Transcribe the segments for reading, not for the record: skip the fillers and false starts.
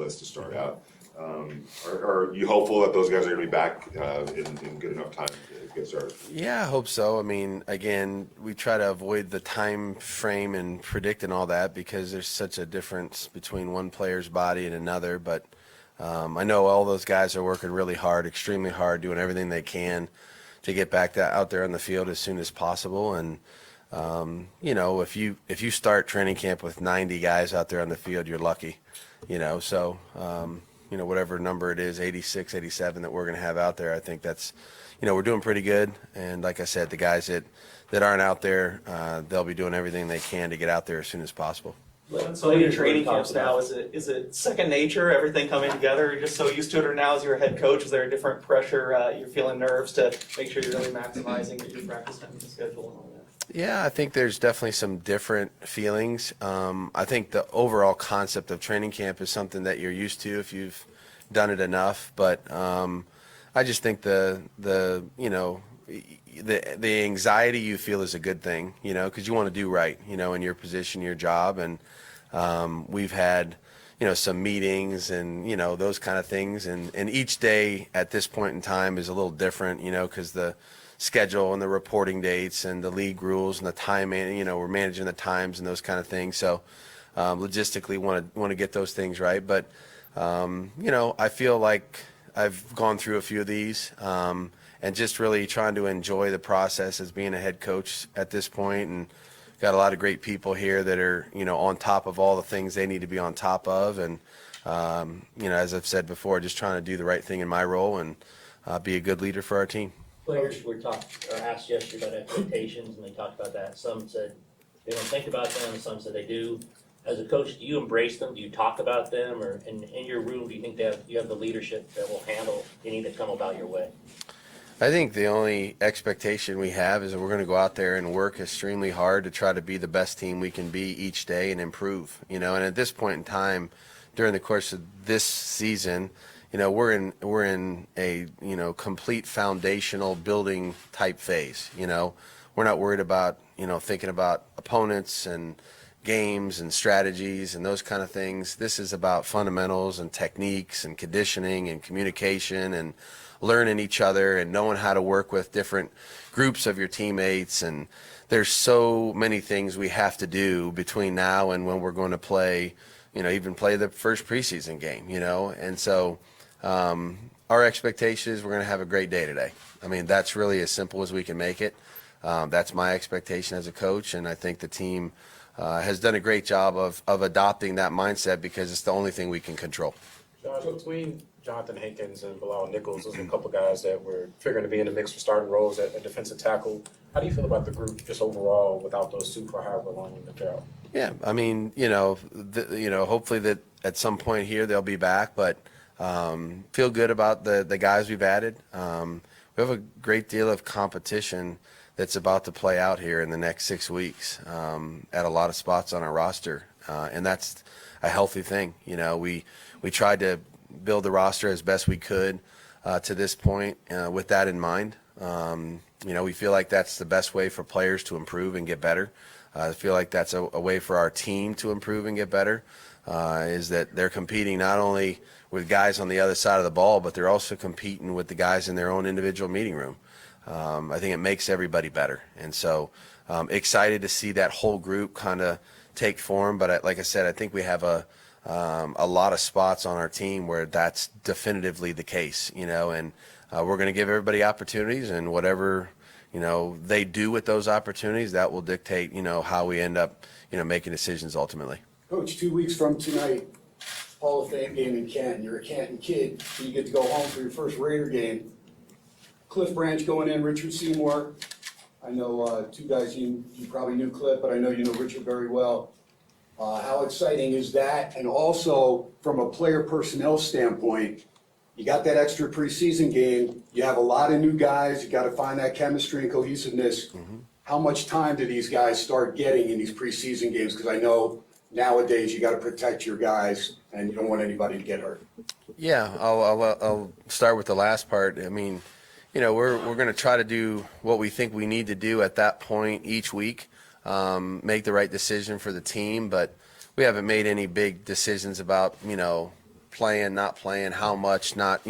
list to start out. Are you hopeful that those guys are going to be back in good enough time to get started? Yeah, I hope so. I mean, again, we try to avoid the time frame and predicting all that because there's such a difference between one player's body and another. But I know all those guys are working really hard, extremely hard, doing everything they can to get back out there on the field as soon as possible. And if you start training camp with 90 guys out there on the field, you're lucky. So whatever number it is, 86, 87 that we're going to have out there, I think that's, we're doing pretty good. And like I said, the guys that aren't out there, they'll be doing everything they can to get out there as soon as possible. So many training camps now, is it second nature, everything coming together? You're just so used to it, or now as your head coach, is there a different pressure? You're feeling nerves to make sure you're really maximizing your practice time and schedule and all that? Yeah, I think there's definitely some different feelings. I think the overall concept of training camp is something that you're used to if you've done it enough. But I just think the anxiety you feel is a good thing, because you want to do right, in your position, your job. And we've had, some meetings and, those kind of things. And each day at this point in time is a little different, because the schedule and the reporting dates and the league rules and the time, we're managing the times and those kind of things. So logistically want to get those things right. But, I feel like I've gone through a few of these and just really trying to enjoy the process as being a head coach at this point, and got a lot of great people here that are, on top of all the things they need to be on top of. And, as I've said before, just trying to do the right thing in my role and be a good leader for our team. Players were asked yesterday about expectations, and they talked about that. Some said they don't think about them, some said they do. As a coach, do you embrace them? Do you talk about them? Or in your room, do you think that you have the leadership that will handle any that come about your way? I think the only expectation we have is that we're going to go out there and work extremely hard to try to be the best team we can be each day and improve. And at this point in time, during the course of this season, we're in a complete foundational building type phase. We're not worried about thinking about opponents and games and strategies and those kind of things. This is about fundamentals and techniques and conditioning and communication and learning each other and knowing how to work with different groups of your teammates. And there's so many things we have to do between now and when we're going to play, even play the first preseason game, And so our expectation is we're going to have a great day today. I mean, that's really as simple as we can make it. That's my expectation as a coach, and I think the team has done a great job of adopting that mindset because it's the only thing we can control. Josh, between Jonathan Hankins and Bilal Nichols, those are a couple guys that were figuring to be in the mix for starting roles at defensive tackle. How do you feel about the group just overall without those two for however long they're out? Yeah, I mean, hopefully that at some point here they'll be back, but feel good about the guys we've added. We have a great deal of competition that's about to play out here in the next 6 weeks at a lot of spots on our roster, and that's a healthy thing. We tried to build the roster as best we could to this point with that in mind. We feel like that's the best way for players to improve and get better. I feel like that's a way for our team to improve and get better, is that they're competing not only with guys on the other side of the ball, but they're also competing with the guys in their own individual meeting room. I think it makes everybody better. And so excited to see that whole group kind of take form. But like I said, I think we have a lot of spots on our team where that's definitively the case, and we're going to give everybody opportunities, and whatever, they do with those opportunities, that will dictate, how we end up, making decisions ultimately. Coach, 2 weeks from tonight, Hall of Fame game in Canton. You're a Canton kid, so you get to go home for your first Raider game. Cliff Branch going in, Richard Seymour. I know two guys you probably knew Cliff, but I know you know Richard very well. How exciting is that? And also, from a player personnel standpoint, you got that extra preseason game. You have a lot of new guys. You got to find that chemistry and cohesiveness. Mm-hmm. How much time do these guys start getting in these preseason games? Because I know nowadays you got to protect your guys, and you don't want anybody to get hurt. Yeah, I'll start with the last part. I mean, we're going to try to do what we think we need to do at that point each week. Make the right decision for the team, but we haven't made any big decisions about, playing, not playing, how much, not,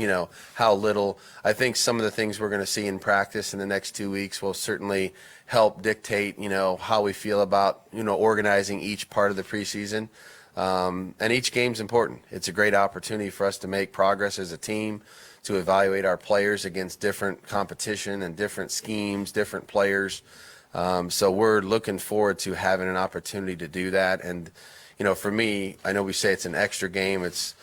how little. I think some of the things we're going to see in practice in the next 2 weeks will certainly help dictate, how we feel about, organizing each part of the preseason. And each game's important. It's a great opportunity for us to make progress as a team, to evaluate our players against different competition and different schemes, different players. So we're looking forward to having an opportunity to do that. And, for me, I know we say it's an extra game. It's,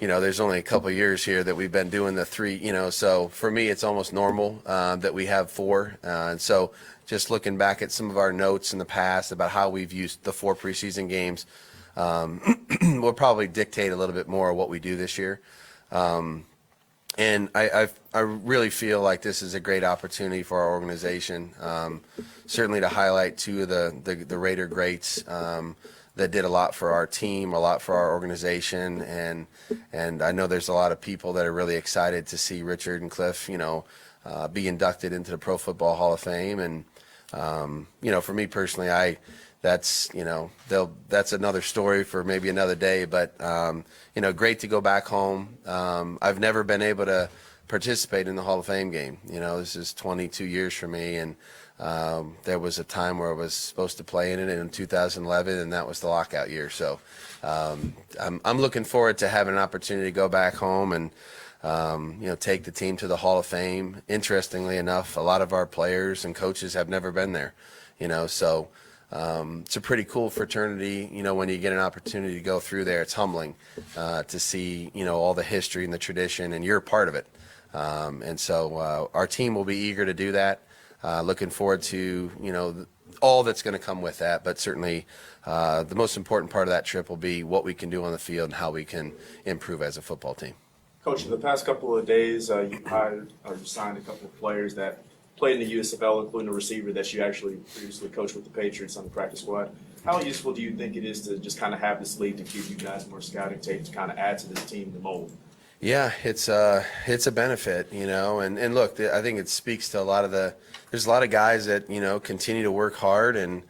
there's only a couple of years here that we've been doing the 3, so for me, it's almost normal that we have 4. And so just looking back at some of our notes in the past about how we've used the 4 preseason games, will probably dictate a little bit more of what we do this year. And I really feel like this is a great opportunity for our organization, certainly to highlight 2 of the Raider greats that did a lot for our team, a lot for our organization, and I know there's a lot of people that are really excited to see Richard and Cliff, be inducted into the Pro Football Hall of Fame. And for me personally, that's another story for maybe another day, but great to go back home. I've never been able to participate in the Hall of Fame game. This is 22 years for me, and there was a time where I was supposed to play in it in 2011, and that was the lockout year. So I'm looking forward to having an opportunity to go back home and take the team to the Hall of Fame. Interestingly enough, a lot of our players and coaches have never been there. So it's a pretty cool fraternity. When you get an opportunity to go through there, it's humbling to see all the history and the tradition, and you're a part of it. And so our team will be eager to do that. Looking forward to all that's going to come with that, but certainly the most important part of that trip will be what we can do on the field and how we can improve as a football team. Coach, in the past couple of days, you hired or you signed a couple of players that played in the USFL, including a receiver that you actually previously coached with the Patriots on the practice squad. How useful do you think it is to just kind of have this league to give you guys more scouting tape to kind of add to this team, the mold? Yeah, it's a benefit, and look, I think it speaks to there's a lot of guys that, continue to work hard, and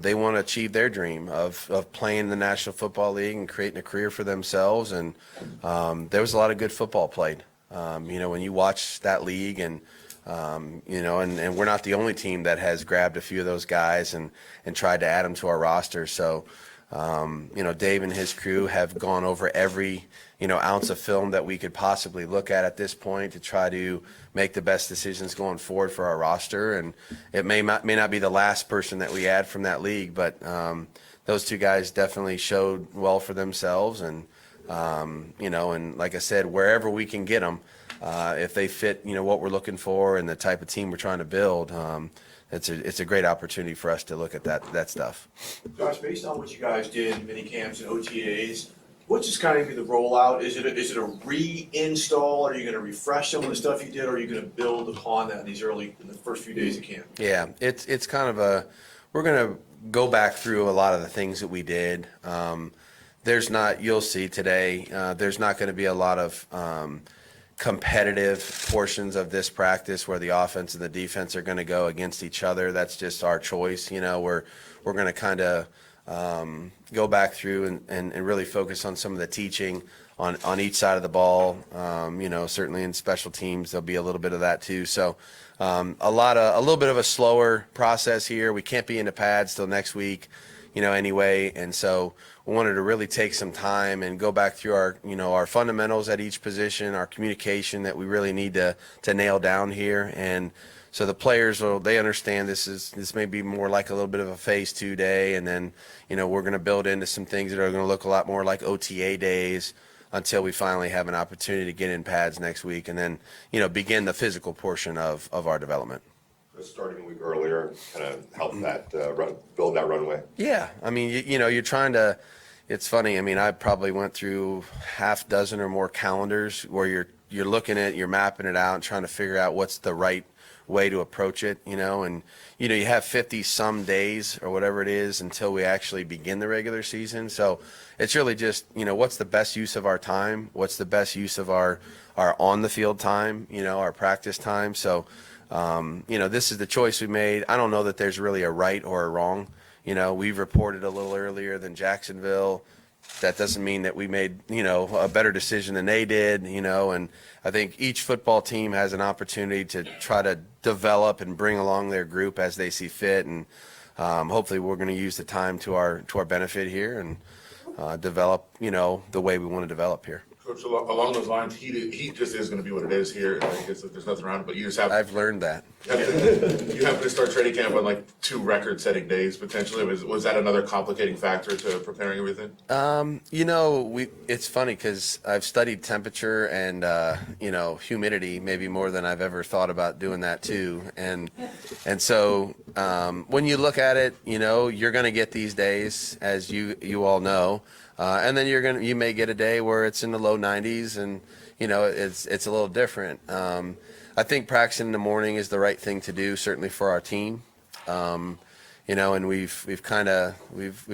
they want to achieve their dream of playing in the National Football League and creating a career for themselves. And there was a lot of good football played. When you watch that league, and and we're not the only team that has grabbed a few of those guys and tried to add them to our roster. So, Dave and his crew have gone over every, ounce of film that we could possibly look at this point to try to make the best decisions going forward for our roster. And it may not be the last person that we add from that league, but those 2 guys definitely showed well for themselves. And, and like I said, wherever we can get them, if they fit, what we're looking for and the type of team we're trying to build, it's a great opportunity for us to look at that stuff. Josh, based on what you guys did, mini camps and OTAs, what's just kind of be the rollout? Is it a reinstall? Are you going to refresh some of the stuff you did, or are you going to build upon that in the first few days of camp? Yeah, it's kind of we're going to go back through a lot of the things that we did. You'll see today, there's not going to be a lot of competitive portions of this practice where the offense and the defense are going to go against each other. That's just our choice. We're going to kind of go back through and really focus on some of the teaching on each side of the ball. Certainly in special teams, there'll be a little bit of that too. So a little bit of a slower process here. We can't be into pads till next week, anyway. And so we wanted to really take some time and go back through our fundamentals at each position, our communication that we really need to nail down here. And so the players they understand this may be more like a little bit of a phase 2 day, and then we're going to build into some things that are going to look a lot more like OTA days until we finally have an opportunity to get in pads next week, and then begin the physical portion of our development. Starting a week earlier, kind of help that build that runway. Yeah, I mean you're trying to. It's funny. I mean, I probably went through half dozen or more calendars where you're looking at, you're mapping it out and trying to figure out what's the right way to approach it, and you have 50 some days or whatever it is until we actually begin the regular season. So it's really just, what's the best use of our time? What's the best use of our on the field time, our practice time? So, this is the choice we made. I don't know that there's really a right or a wrong. We've reported a little earlier than Jacksonville. that doesn't mean that we made, a better decision than they did, and I think each football team has an opportunity to try to develop and bring along their group as they see fit, and hopefully we're going to use the time to our benefit here and develop, the way we want to develop here. Coach, along those lines, heat just is going to be what it is here. I guess there's nothing around it, but you just have. I've learned that. You have to start training camp on like 2 record-setting days potentially. Was that another complicating factor to preparing everything? It's funny because I've studied temperature and humidity maybe more than I've ever thought about doing that too. And so when you look at it, you're going to get these days, as you all know. And then you may get a day where it's in the low 90s, and it's a little different. I think practicing in the morning is the right thing to do, certainly for our team. And we've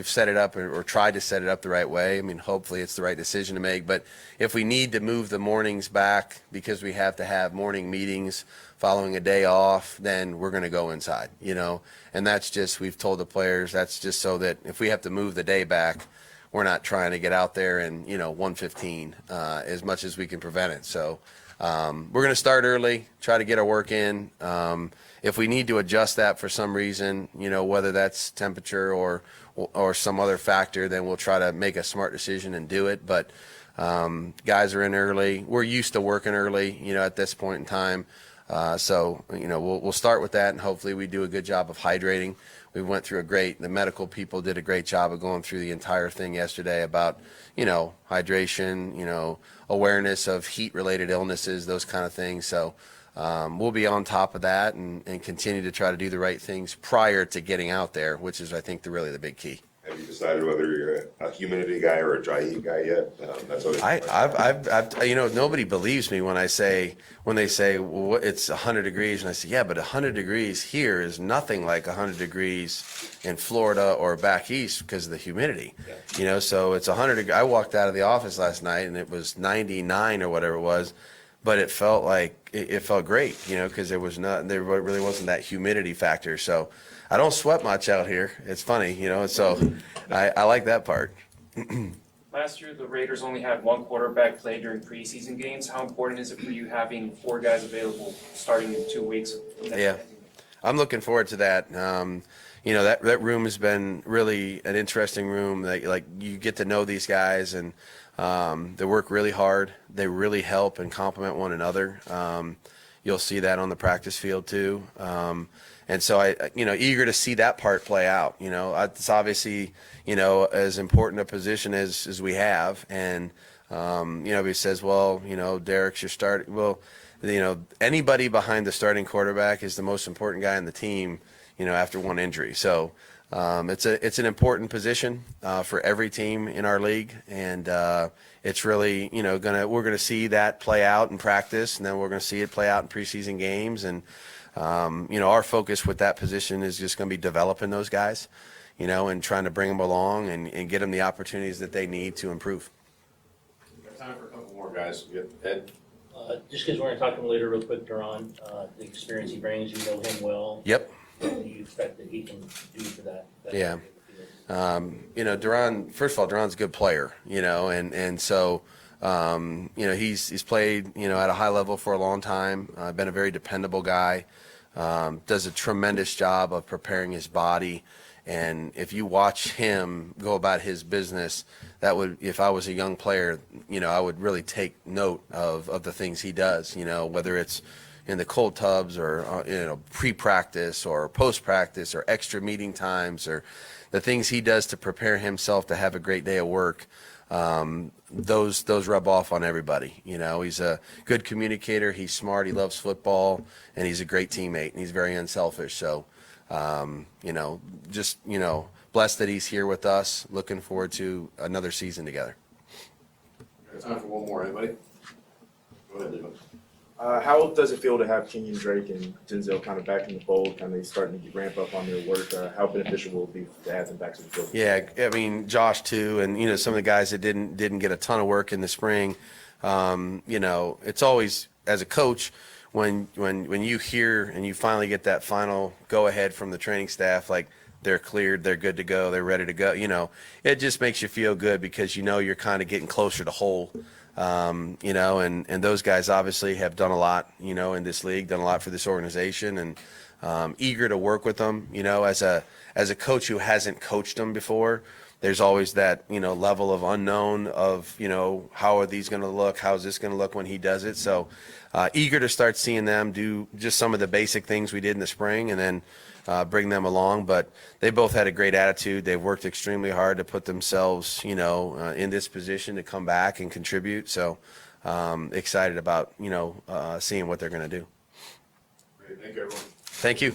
set it up or tried to set it up the right way. I mean, hopefully it's the right decision to make. But if we need to move the mornings back because we have to have morning meetings following a day off, then we're going to go inside. And that's just, we've told the players, that's just so that if we have to move the day back, we're not trying to get out there and 1:15 as much as we can prevent it. So we're going to start early, try to get our work in. If we need to adjust that for some reason, whether that's temperature or some other factor, then we'll try to make a smart decision and do it. But guys are in early. We're used to working early, at this point in time. So we'll start with that, and hopefully we do a good job of hydrating. We went through the medical people did a great job of going through the entire thing yesterday about, hydration, awareness of heat-related illnesses, those kind of things. So we'll be on top of that and continue to try to do the right things prior to getting out there, which is, I think, really the big key. Have you decided whether you're a humidity guy or a dry heat guy yet? That's always I've nobody believes me when they say, well, it's 100 degrees, and I say, yeah, but 100 degrees here is nothing like 100 degrees in Florida or back east because of the humidity. Yeah. So it's 100. I walked out of the office last night and it was 99 or whatever it was, but it felt like it felt great, because there really wasn't that humidity factor. So I don't sweat much out here. It's funny, so I like that part. Last year, the Raiders only had 1 quarterback play during preseason games. How important is it for you having 4 guys available starting in 2 weeks? Yeah, I'm looking forward to that. That room has been really an interesting room. Like you get to know these guys, and they work really hard. They really help and complement one another. You'll see that on the practice field too. And so eager to see that part play out. It's obviously, as important a position as we have. And, he says, well, Derek's your starting. Well, anybody behind the starting quarterback is the most important guy on the team, after one injury. So it's an important position for every team in our league. And it's really, we're going to see that play out in practice, and then we're going to see it play out in preseason games. And, our focus with that position is just going to be developing those guys, and trying to bring them along and get them the opportunities that they need to improve. Got time for a couple more guys. We got Ed. Just because we're going to talk to him later real quick, Duran, the experience he brings, you know him well. Yep. What do you expect that he can do for that? Yeah. Duran, first of all, Duran's a good player, and so, he's played, at a high level for a long time, been a very dependable guy, does a tremendous job of preparing his body. And if you watch him go about his business, that would, if I was a young player, I would really take note of the things he does, whether it's in the cold tubs or, pre-practice or post-practice or extra meeting times, or the things he does to prepare himself to have a great day of work. Those rub off on everybody. He's a good communicator. He's smart. He loves football, and he's a great teammate, and he's very unselfish. So, blessed that he's here with us. Looking forward to another season together. Got time for one more. Anybody? Go ahead, Leo. How does it feel to have Kenyan, Drake, and Denzel kind of back in the fold, kind of starting to ramp up on their work? How beneficial will it be to have them back to the field? Yeah, I mean, Josh too, and some of the guys that didn't get a ton of work in the spring. It's always, as a coach, when you hear and you finally get that final go ahead from the training staff, like they're cleared, they're good to go, they're ready to go. It just makes you feel good because you're kind of getting closer to whole. And those guys obviously have done a lot, in this league, done a lot for this organization, and eager to work with them. As a coach who hasn't coached them before, there's always that, level of unknown of, how are these going to look? How's this going to look when he does it? So eager to start seeing them do just some of the basic things we did in the spring, and then bring them along. But they both had a great attitude. They've worked extremely hard to put themselves, in this position to come back and contribute. So excited about, seeing what they're going to do. Great, thank you, everyone. Thank you.